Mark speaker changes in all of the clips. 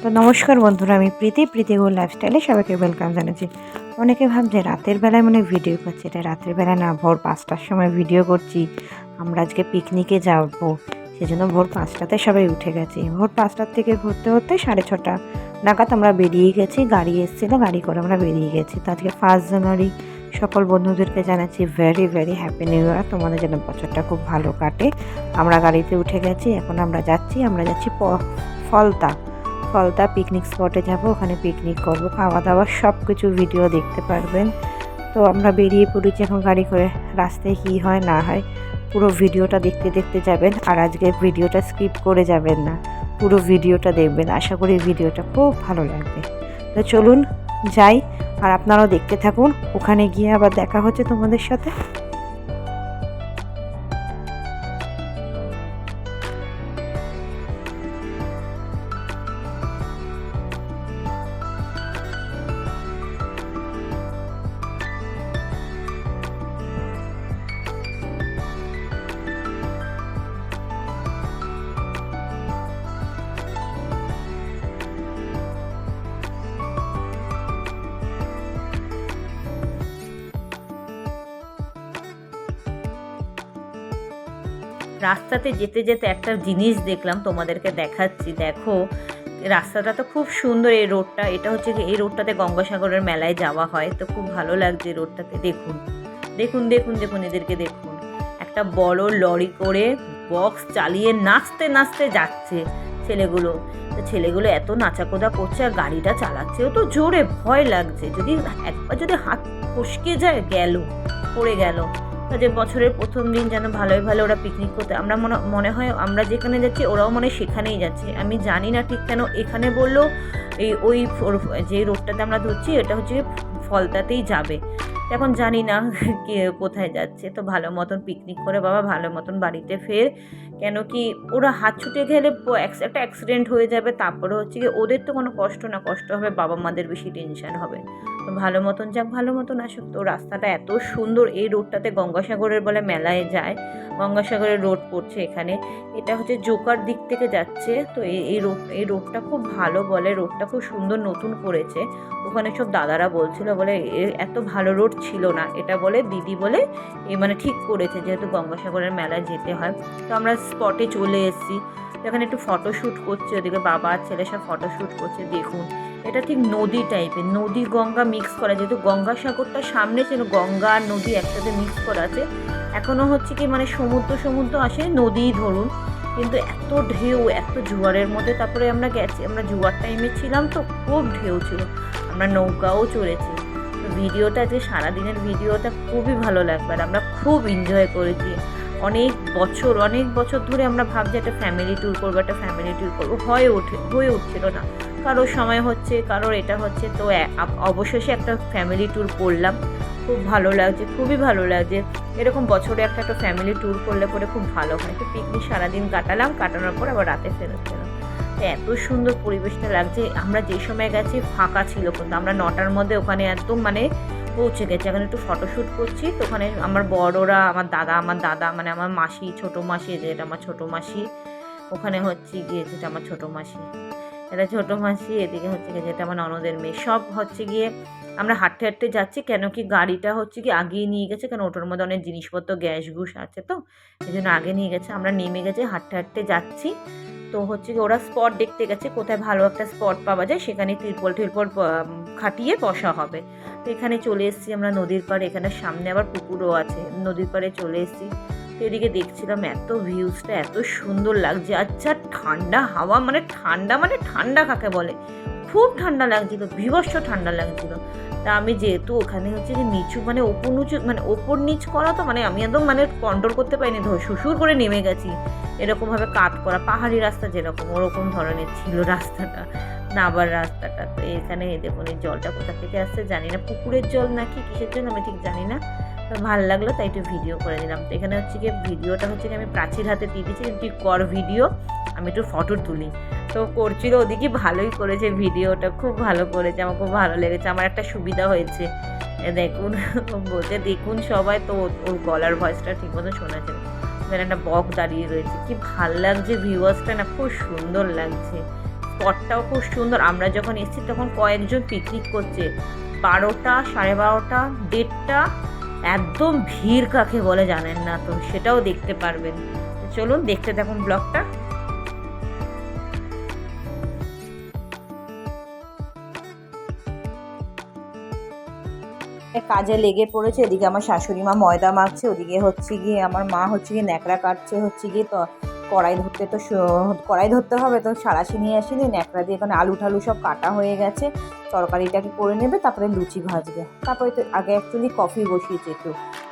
Speaker 1: তো নমস্কার বন্ধুরা, আমি প্রীতি গো লাইফস্টাইলে সবাইকে ওয়েলকাম জানাচ্ছি। অনেকে ভাবছে রাতের বেলায় মানে ভিডিও করছি, এটা রাতের বেলা না, ভোর 5টার সময় ভিডিও করছি। আমরা আজকে পিকনিকে যাব, সেজন্য ভোর 5টাতে সবাই উঠে গেছি। ভোর 5টার থেকে ঘুরতে হতে 6:30 নাগাদ আমরা বেরিয়ে গেছি। গাড়ি এসেছিলো, গাড়ি করে আমরা বেরিয়ে গেছি। তো আজকে 1 জানুয়ারি সকল বন্ধুদেরকে জানাচ্ছি very very happy new year. তোমাদের যেন বছরটা খুব ভালো কাটে। আমরা গাড়িতে উঠে গেছি, এখন আমরা যাচ্ছি ফলতা পিকনিক স্পটে যাব। ওখানে পিকনিক করব, খাওয়া দাওয়া সব কিছু ভিডিও দেখতে পারবেন। তো আমরা বেরিয়ে পড়েছি এখন গাড়ি করে। রাস্তায় কী হয় না হয় পুরো ভিডিওটা দেখতে যাবেন। আর আজকে ভিডিওটা স্কিপ করে যাবেন না, পুরো ভিডিওটা দেখবেন। আশা করি ভিডিওটা খুব ভালো লাগবে। তো চলুন যাই, আর আপনারাও দেখতে থাকুন। ওখানে গিয়ে আবার দেখা হচ্ছে তোমাদের সাথে।
Speaker 2: রাস্তাতে যেতে যেতে একটা জিনিস দেখলাম, তোমাদেরকে দেখাচ্ছি। দেখো, রাস্তাটা তো খুব সুন্দর। এই রোডটা, এটা হচ্ছে এই রোডটাতে গঙ্গাসাগরের মেলায় যাওয়া হয়। তো খুব ভালো লাগছে এই রোডটাতে। দেখুন দেখুন দেখুন দেখুন এদেরকে দেখুন, একটা বড় লরি করে বক্স চালিয়ে নাচতে নাচতে যাচ্ছে ছেলেগুলো। তো ছেলেগুলো এত নাচাকোদা করছে, আর গাড়িটা চালাচ্ছেও তো জোরে, ভয় লাগছে। একবার যদি হাত ফসকে যায়, পড়ে গেল। যে বছরের প্রথম দিন যেন ভালোই ভালো ওরা পিকনিক করতে, আমরা মনে হয় আমরা যেখানে যাচ্ছি ওরাও মনে সেখানেই যাচ্ছে। আমি জানি না ঠিক কেন এখানে বললো যে রোডটাতে আমরা ধরছি এটা হচ্ছে ফলতাতেই যাবে। এখন জানি না কে কোথায় যাচ্ছে। তো ভালো মতন পিকনিক করে বাবা ভালো মতন বাড়িতে ফের, কেন কি ওরা হাত ছুটে গেলে একটা অ্যাক্সিডেন্ট হয়ে যাবে। তারপরে হচ্ছে কি ওদের তো কোনো কষ্ট না, কষ্ট হবে বাবা মাদের, বেশি টেনশন হবে। তো ভালো মতন যাক, ভালো মতন আসুক। তো রাস্তাটা এত সুন্দর। এই রোডটাতে গঙ্গাসাগরের বলে মেলায় যায়, গঙ্গাসাগরের রোড পড়ছে এখানে। এটা হচ্ছে জোকার দিক থেকে যাচ্ছে। তো এই রোডটা খুব ভালো বলে, রোডটা খুব সুন্দর নতুন করেছে। ওখানে সব দাদারা বলছিল, বলে এত ভালো রোড ছিল না। এটা বলে দিদি বলে মানে ঠিক করেছে, যেহেতু গঙ্গাসাগরের মেলায় যেতে হয়। তো আমরা স্পটে চলে এসেছি। এখানে একটু ফটোশ্যুট করছে, ওদিকে বাবা আর ছেলে সব ফটোশ্যুট করছে। দেখুন, এটা ঠিক নদী টাইপের, নদী গঙ্গা মিক্স করা, যেহেতু গঙ্গাসাগরটা সামনে ছিল, গঙ্গা আর নদী একসাথে মিক্স করা আছে। এখনও হচ্ছে কি মানে সমুদ্র আসে, নদীই ধরুন, কিন্তু এত ঢেউ, এত জোয়ারের মধ্যে। তারপরে আমরা গেছি, আমরা জোয়ার টাইমে ছিলাম, তো খুব ঢেউ ছিল। আমরা নৌকাও চড়েছি। তো ভিডিওটা, যে সারাদিনের ভিডিওটা খুবই ভালো লাগবে, আর আমরা খুব এনজয় করেছি। অনেক বছর ধরে আমরা ভাবছি একটা ফ্যামিলি ট্যুর করবো, হয়ে উঠছিল না। কারোর সময় হচ্ছে, কারোর এটা হচ্ছে। তো অবশেষে একটা ফ্যামিলি ট্যুর করলাম। খুব ভালো লাগছে, খুবই ভালো লাগছে। এরকম বছরে একটা ফ্যামিলি ট্যুর করলে পরে খুব ভালো হয়। তো পিকনিক সারাদিন কাটানোর পর আবার রাতে ফেরত গেলাম। এত সুন্দর পরিবেশটা লাগছে। আমরা যে সময় গেছি ফাঁকা ছিল, কিন্তু আমরা 9টার মধ্যে ওখানে একদম মানে পৌঁছে গেছি। এখন একটু ফটোশ্যুট করছি। তো ওখানে আমার বড়রা, আমার দাদা মানে আমার মাসি, ছোটো মাসি, যেটা আমার ছোটো মাসি, ওখানে হচ্ছে গিয়ে যেটা আমার ছোটো মাসি, এটা ছোটো মাসি, এদিকে হচ্ছে গিয়ে যেটা আমার ননদের মেয়ে, সব হচ্ছে গিয়ে আমরা হাঁটতে যাচ্ছি। কেন কি গাড়িটা হচ্ছে কি আগিয়ে নিয়ে গেছে, কেন ওটার মধ্যে অনেক জিনিসপত্র গ্যাস গুস আছে, তো এই জন্য আগে নিয়ে গেছে। আমরা নেমে গেছি, হাঁটতে যাচ্ছি। তো হচ্ছে কি ওরা স্পট দেখতে গেছে, কোথায় ভালো একটা স্পট পাওয়া যায়, সেখানে ত্রিপল খাটিয়ে বসা হবে। তো এখানে চলে এসেছি আমরা নদীর পাড়ে। এখানে সামনে আবার পুকুরও আছে, নদীর পাড়ে চলে এসেছি। তো এদিকে দেখছিলাম, এত ভিউজটা এত সুন্দর লাগছে। আচ্ছা, ঠান্ডা হাওয়া, মানে ঠান্ডা কাকে বলে, খুব ঠান্ডা লাগছিল, বীভৎস ঠান্ডা লাগছিল। তা আমি যেহেতু ওখানে হচ্ছে যে নিচু, মানে ওপর নিচ করা, তো মানে আমি একদম মানে কন্ট্রোল করতে পারিনি, শ্বশুর করে নেমে গেছি। এরকমভাবে কাত করা পাহাড়ি রাস্তা যেরকম, ওরকম ধরনের ছিল রাস্তাটা, নাবার রাস্তাটা। তো এখানে দেখুন, এই জলটা কোথা থেকে আসছে জানি না, পুকুরের জল নাকি কিসের জল আমি ঠিক জানি না। তো ভালো লাগলো, তাই একটু ভিডিও করে দিলাম। তো এখানে হচ্ছে গিয়ে ভিডিওটা হচ্ছে কি আমি প্রাচীর হাতে দিয়ে দিচ্ছি, তুই কর ভিডিও, আমি একটু ফটো তুলি। তো করছিল, ওদিকে ভালোই করেছে, ভিডিওটা খুব ভালো করেছে, আমার খুব ভালো লেগেছে। আমার একটা সুবিধা হয়েছে, দেখুন বলতে দেখুন সবাই, তো ওর গলার ভয়েসটা ঠিক মতো শোনাচ্ছে না। এখানে একটা বক দাঁড়িয়ে রয়েছে, কি ভাল লাগছে, ভিউয়ার্সটা না খুব সুন্দর লাগছে। স্পটটাও খুব সুন্দর। আমরা যখন এসেছি তখন কয়েকজন পিকনিক করছে, 12টা, 12:30, 1:30, একদম ভিড় কাকে বলে জানেন না তো, সেটাও দেখতে পারবেন। চলুন দেখতে থাকুন ব্লগটা। কাজে লেগে পড়েছে, এদিকে আমার শাশুড়ি মা ময়দা মাখছে, ওদিকে হচ্ছে গিয়ে আমার মা হচ্ছে গিয়ে ন্যাকড়া কাটছে, হচ্ছে গিয়ে তো কড়াই ধরতে হবে, তো সাঁড়াশি নিয়ে আসিনি, ন্যাকড়া দিয়ে এখানে আলু ঠালু সব কাটা হয়ে গেছে, তরকারিটাকে করে নেবে, তারপরে লুচি ভাজবে। তারপরে তো আগে অ্যাকচুয়ালি কফি বসিয়েছে একটু,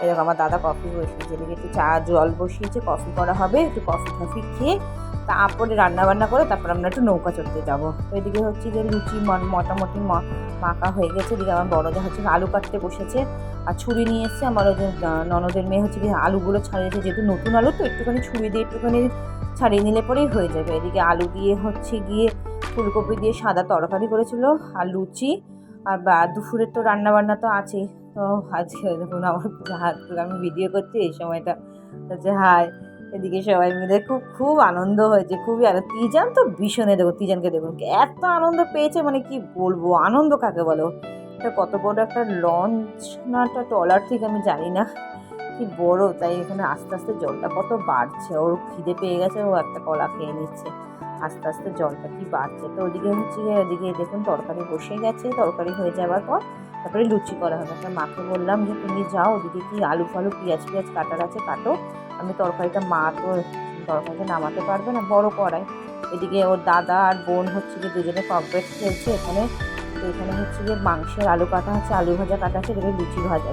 Speaker 2: এরকম আমার দাদা কফি বসিয়েছে, এদিকে একটু চা জল বসিয়েছে, কফি করা হবে, একটু কফি খেয়ে তারপরে রান্নাবান্না করে তারপর আমরা একটু নৌকা চড়তে যাবো। তো এদিকে হচ্ছে যে লুচি মোটামুটি মাখা হয়ে গেছে। এদিকে আমার বড় যা হচ্ছে আলু কাটতে বসেছে, আর ছুরি নিয়ে এসছে আমার ওই যে ননদের মেয়ে হচ্ছে গিয়ে আলুগুলো ছাড়িয়েছে, যেহেতু নতুন আলু তো একটুখানি ছুরি দিয়ে একটুখানি ছাড়িয়ে নিলে পরেই হয়ে যাবে। এদিকে আলু দিয়ে হচ্ছে গিয়ে ফুলকপি দিয়ে সাদা তরকারি করেছিল, আর লুচি, আর দুপুরের তো রান্নাবান্না তো আছেই। তো আজকে দেখুন আমার আমি ভিডিও করছি এই সময়টা হচ্ছে হাই, এদিকে সবাই মিলে খুব আনন্দ হয়েছে, খুবই আনন্দ। তিজান তো ভীষণই, দেখো তিজানকে দেখুন এত আনন্দ পেয়েছে, মানে কি বলবো, আনন্দ কাকে বলো। এটা কত বড় একটা লঞ্চ না একটা ট্রলার থেকে আমি জানি না, কি বড়, তাই এখানে আস্তে আস্তে জলটা কত বাড়ছে, ওর খিদে পেয়ে গেছে, ও একটা কলা খেয়ে নিচ্ছে, আস্তে আস্তে জলটা কি বাড়ছে। তো ওদিকে হচ্ছে ওদিকে দেখুন তরকারি বসে গেছে, তরকারি হয়ে যাওয়ার পর তারপরে লুচি করা হবে। একটা মাকে বললাম যে তুমি যাও, ওদিকে কি আলু ফালু পেঁয়াজ কাটার আছে কাটো, আমি তরকারিটা মা তো তরকারিটা নামাতে পারবে না, বড় কড়াই। এদিকে ওর দাদা আর বোন হচ্ছে গিয়ে দুজনে ককব্রেড খেলছে এখানে। তো এখানে হচ্ছে গিয়ে মাংসের আলু কাটা হচ্ছে, আলু ভাজা কাটা হচ্ছে, এদিকে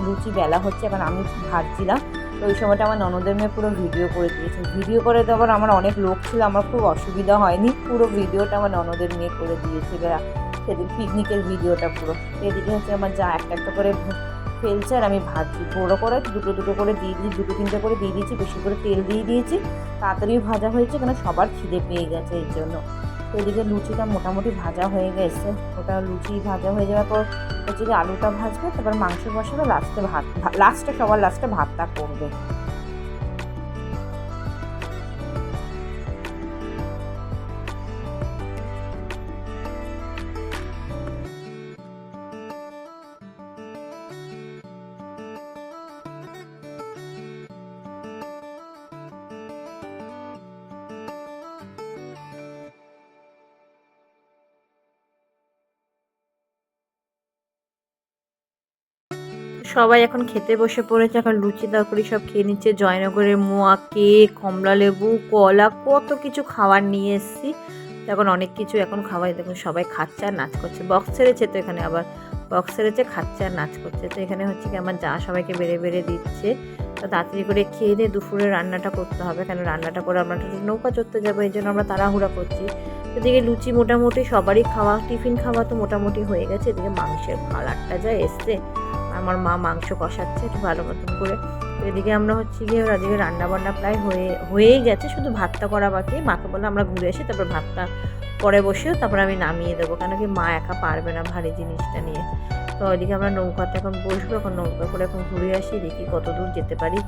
Speaker 2: লুচি বেলা হচ্ছে, এখন আমি ভাজছিলাম। তো ওই সময়টা আমার ননদের মেয়ে পুরো ভিডিও করে দিয়েছে, ভিডিও করে দেওয়ার আমার অনেক লোক ছিল, আমার খুব অসুবিধা হয়নি, পুরো ভিডিওটা আমার ননদের মেয়ে করে দিয়েছে, সেদিন পিকনিকের ভিডিওটা পুরো। এদিকে হচ্ছে আমার যা একটা একটা করে ফেলছে, আর আমি ভাজছি বড়ো করে দুটো করে দিয়ে দিয়েছি, 2-3টে করে দিয়ে দিয়েছি, বেশি করে তেল দিয়ে দিয়েছি, তাড়াতাড়ি ভাজা হয়েছে, কেন সবার খিদে পেয়ে গেছে এর জন্য। তো এদিকে লুচিটা মোটামুটি ভাজা হয়ে গেছে, ওটা লুচি ভাজা হয়ে যাওয়ার পর হচ্ছে যে আলুটা ভাজবে, তারপর মাংস বসাবে, লাস্টে সবার লাস্টে ভাতটা করবে। সবাই এখন খেতে বসে পড়েছে, এখন লুচি তরকারি সব খেয়ে নিচ্ছে। জয়নগরের মোয়া, কেক, কমলা লেবু, কলা, কত কিছু খাবার নিয়ে এসেছি। এখন অনেক কিছু এখন খাওয়াই, দেখুন সবাই খাচ্ছে আর নাচ করছে, বক্স ছেড়েছে, তো এখানে আবার বক্স ছেড়েছে, খাচ্ছে আর নাচ করছে। তো এখানে হচ্ছে কি আমার যা সবাইকে বেড়ে বেড়ে দিচ্ছে। তো তাড়াতাড়ি করে খেয়ে দিয়ে দুপুরে রান্নাটা করতে হবে, কেন রান্নাটা করে আমরা নৌকা চড়তে যাবো, এই জন্য আমরা তাড়াহুড়া করছি। এদিকে লুচি মোটামুটি সবারই খাওয়া, টিফিন খাওয়া তো মোটামুটি হয়ে গেছে। এদিকে মাংসের কালারটা যা এসছে, আমার মা মাংস কষাচ্ছে একটু ভালো মতন করে। এদিকে আমরা হচ্ছে গিয়ে আজকে রান্নাবান্না প্রায় হয়েই গেছে, শুধু ভাতটা করা বাকি। মাকে বললাম আমরা ঘুরে আসি, তারপর ভাতটা পরে বসেও তারপর আমি নামিয়ে দেবো, কেন কি মা একা পারবে না ভারী জিনিসটা নিয়ে। তো ওইদিকে আমরা নৌকাতে এখন বসবো, এখন নৌকা করে এখন ঘুরে আসি, দেখি কত দূর যেতে পারি।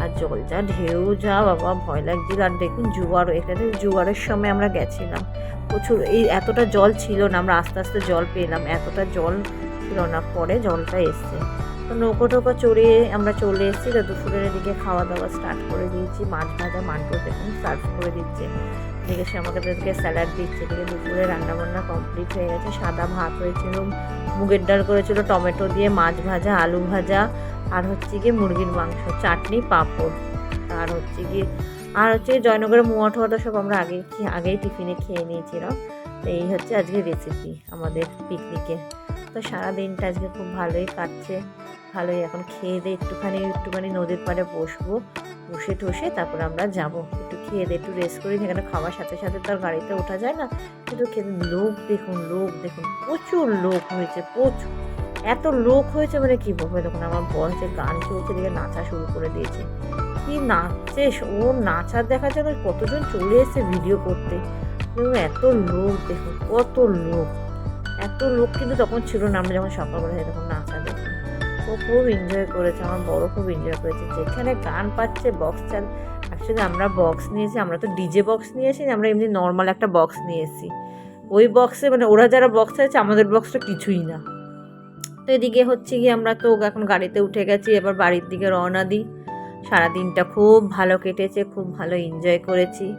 Speaker 2: আর জল যা ঢেউ যা বাবা, ভয় লাগছিল। আর দেখুন জোয়ারও, এখানে জোয়ারের সময় আমরা গেছিলাম, প্রচুর, এই এতটা জল ছিল না, আমরা আস্তে আস্তে জল পেলাম, এতটা জল ছিল না, পরে জলটা এসছে। তো নৌকো টোকা চড়ে আমরা চলে এসেছি। তো দুপুরের এদিকে খাওয়া দাওয়া স্টার্ট করে দিয়েছি, মাছ ভাজা মান্টো দেখুন সার্ভ করে দিচ্ছে, এদিকে সে আমাকে এদিকে স্যালাড দিচ্ছে। এদিকে দুপুরে রান্নাবান্না কমপ্লিট হয়ে গেছে, সাদা ভাত হয়েছিল, মুগের ডাল করেছিল, টমেটো দিয়ে মাছ ভাজা, আলু ভাজা, আর হচ্ছে গিয়ে মুরগির মাংস, চাটনি, পাঁপড়, আর হচ্ছে গিয়ে জয়নগরের মোয়া টোয়াটা সব আমরা আগেই টিফিনে খেয়ে নিয়েছিলাম। তো এই হচ্ছে আজকে রেসিপি আমাদের পিকনিকে। তো সারাদিনটা আজকে খুব ভালোই কাটছে, ভালোই। এখন খেয়ে দিয়ে একটুখানি নদীর পাড়ে বসবো, বসে টসে তারপর আমরা যাব, একটু খেয়ে দিয়ে একটু রেস্ট করি, সেখানে খাওয়ার সাথে সাথে তো আর গাড়িতে ওঠা যায় না। কিন্তু লোক দেখুন প্রচুর লোক হয়েছে, প্রচুর, এত লোক হয়েছে মানে কি বলবো। দেখুন আমার বর হচ্ছে গান চলছে, দিকে নাচা শুরু করে দিয়েছে, কি নাচছে, ওর নাচার দেখা যায় কতজন চলে এসেছে ভিডিও করতে। এত লোক দেখুন, এত লোক কিন্তু তখন ছিল না, আমরা যখন সকালবেলা তখন নাচা দেখুন। ও খুব এনজয় করেছে, আমার বড় খুব এনজয় করেছে, যেখানে গান পাচ্ছে বক্স চাল। অ্যাকচুয়ালি আমরা বক্স নিয়েছি, আমরা তো ডিজে বক্স নিয়েছি, আমরা এমনি নর্মাল একটা বক্স নিয়ে এসেছি। ওই বক্সে মানে ওরা যারা বক্সে আছে আমাদের বক্সটা কিছুই না। তো এদিকে হচ্ছে গিয়ে আমরা তো এখন গাড়িতে উঠে গেছি, এবার বাড়ির দিকে রওনা দিই। সারাদিনটা খুব ভালো কেটেছে, খুব ভালো এনজয় করেছি।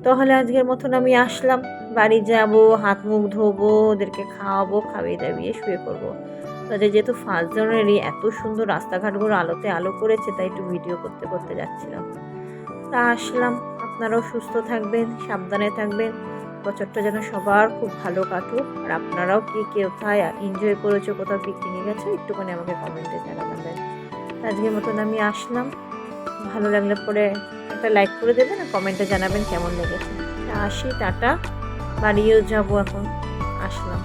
Speaker 2: তাহলে আজকের মতন আমি আসলাম, বাড়ি যাব, হাত মুখ ধোবো, ওদেরকে খাওয়াবো, খাইয়ে দাইয়ে শুয়ে পড়বো। তাদের যেহেতু 1 জানুয়ারি এত সুন্দর রাস্তাঘাটগুলো আলোতে আলো করেছে, তাই একটু ভিডিও করতে করতে যাচ্ছিলাম। তা আসলাম। আপনারাও সুস্থ থাকবেন, সাবধানে থাকবেন। বছরটা যেন সবার খুব ভালো কাটুক। আর আপনারাও কে কোথায় এনজয় করেছো, কোথাও পিকনিকে গেছো, একটুখানি আমাকে কমেন্টে জানাবেন। আজকের মতন আমি আসলাম। ভালো লাগলে পরে একটা লাইক করে দেবেন আর কমেন্টে জানাবেন কেমন লেগেছে। তা আসি, টাটা। বাড়িও যাবো এখন, আসলাম।